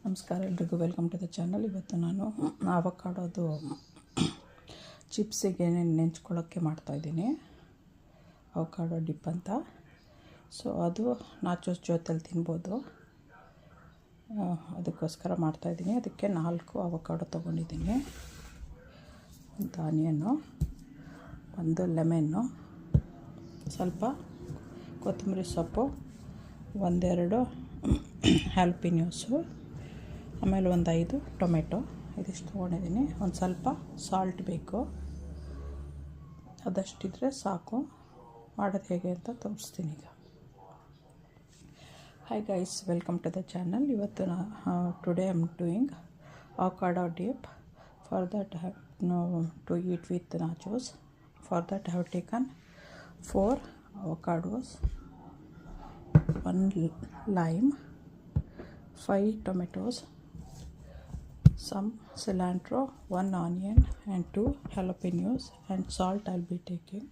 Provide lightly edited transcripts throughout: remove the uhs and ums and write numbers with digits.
ನಮಸ್ಕಾರ ಎಲ್ರಿಗೂ, welcome to the channel. ಇವತ್ತು ನಾನು ಅವಕಾಡೋದು ಚಿಪ್ಸಿಗೆ ನೆಂಚ್ಕೊಳ್ಳೋಕ್ಕೆ ಮಾಡ್ತಾಯಿದ್ದೀನಿ. ಅವಕಾಡೋ ಡಿಪ್ ಅಂತ. ಸೊ ಅದು ನಾಚೋಸ್ ಜೊತೆಲಿ ತಿನ್ಬೋದು, ಅದಕ್ಕೋಸ್ಕರ ಮಾಡ್ತಾಯಿದ್ದೀನಿ. ಅದಕ್ಕೆ 4 ಅವಕಾಡೋ ತೊಗೊಂಡಿದ್ದೀನಿ, ಒಂದು ಆನಿಯನ್ನು, ಒಂದು ಲೆಮನ್ನು, ಸ್ವಲ್ಪ ಕೊತ್ತಂಬರಿ ಸೊಪ್ಪು, ಒಂದೆರಡು ಹ್ಯಾಲ್ಪಿನ್ಯೋಸು, ಆಮೇಲೆ ಒಂದು 5 ಟೊಮೆಟೊ, ಇದಿಷ್ಟು ತೊಗೊಂಡಿದ್ದೀನಿ. ಒಂದು ಸ್ವಲ್ಪ ಸಾಲ್ಟ್ ಬೇಕು, ಅದಷ್ಟಿದ್ರೆ ಸಾಕು. ಮಾಡೋದು ಹೇಗೆ ಅಂತ ತೋರಿಸ್ತೀನಿ ಈಗ. Hi guys, welcome to the channel. ಇವತ್ತು today I am doing avocado dip. For that I have to eat with nachos. For that I have taken 4 avocados, 1 lime, 5 tomatoes, some cilantro, 1 onion and 2 jalapenos, and salt I'll be taking.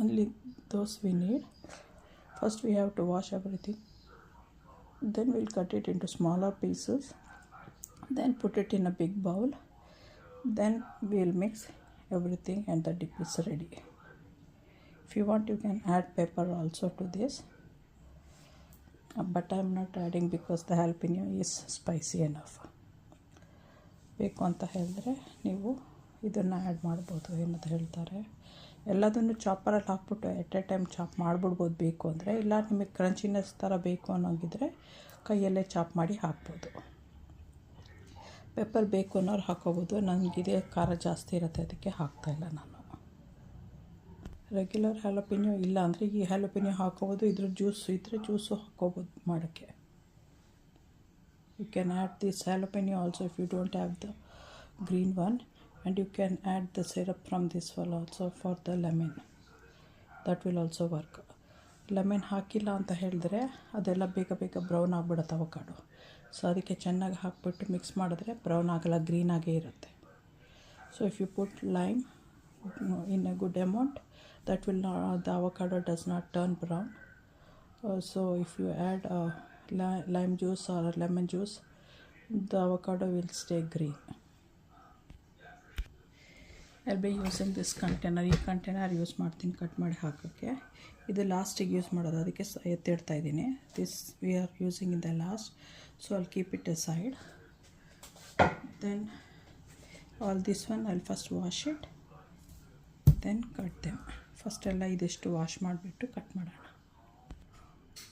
Only those we need. First we have to wash everything, then we'll cut it into smaller pieces, then put it in a big bowl, then we'll mix everything and the dip is ready. If you want, you can add pepper also to this, but I'm not adding because the jalapeno is spicy enough. ಬೇಕು ಅಂತ ಹೇಳಿದ್ರೆ ನೀವು ಇದನ್ನು add ಮಾಡ್ಬೋದು. ಏನಂತ ಹೇಳ್ತಾರೆ, ಎಲ್ಲದನ್ನು ಚಾಪರಲ್ಲಿ ಹಾಕ್ಬಿಟ್ಟು ಎಟ್ ಎ ಟೈಮ್ ಚಾಪ್ ಮಾಡಿಬಿಡ್ಬೋದು ಬೇಕು ಅಂದರೆ. ಇಲ್ಲ ನಿಮಗೆ ಕ್ರಂಚಿನೆಸ್ ಥರ ಬೇಕು ಅನ್ನೋಂಗಿದ್ರೆ ಕೈಯಲ್ಲೇ ಚಾಪ್ ಮಾಡಿ ಹಾಕ್ಬೋದು. ಪೆಪ್ಪರ್ ಬೇಕು ಅನ್ನೋರು ಹಾಕ್ಕೋಬೋದು. ನನಗಿದೆ ಖಾರ ಜಾಸ್ತಿ ಇರುತ್ತೆ, ಅದಕ್ಕೆ ಹಾಕ್ತಾಯಿಲ್ಲ ನಾನು. ರೆಗ್ಯುಲರ್ ಹ್ಯಾಲಪಿನ್ಯೋ ಇಲ್ಲ ಅಂದರೆ ಈ ಹ್ಯಾಲಪಿನ್ಯೋ ಹಾಕ್ಕೋಬೋದು. ಇದ್ರ ಜ್ಯೂಸು ಇದ್ದರೆ ಜ್ಯೂಸು ಹಾಕ್ಕೋಬೋದು ಮಾಡೋಕ್ಕೆ. You can add this jalapeno also if you don't have the green one, and you can add the syrup from this one also for the lemon. That will also work. Lemon ಹಾಕಿಲ್ಲ ಅಂತ ಹೇಳಿದ್ರೆ ಅದೆಲ್ಲ ಬೇಗ ಬೇಗ brown ಆಗಿಬಿಡುತ್ತೆ avocado. So ಅದಕ್ಕೆ ಚೆನ್ನಾಗಿ ಹಾಕ್ಬಿಟ್ಟು ಮಿಕ್ಸ್ ಮಾಡಿದ್ರೆ ಬ್ರೌನ್ ಆಗಲ್ಲ, ಗ್ರೀನಾಗೇ ಇರುತ್ತೆ. So if you put lime in a good amount, that will not, the avocado does not turn brown. So if you add lime juice or lemon juice, the avocado will stay green. I'll be using this container. ಈ container use ಮಾಡ್ತೀನಿ cut ಮಾಡಿ ಹಾಕೋಕ್ಕೆ. ಇದು ಲಾಸ್ಟಿಗೆ use ಮಾಡೋದು, ಅದಕ್ಕೆ ಎತ್ತಿಡ್ತಾ ಇದ್ದೀನಿ. This we are using in the last, so I'll keep it aside. Then all this one I'll first wash it, then cut them. First ಎಲ್ಲ ಇದಿಷ್ಟು ವಾಶ್ ಮಾಡಿಬಿಟ್ಟು ಕಟ್ ಮಾಡೋಣ.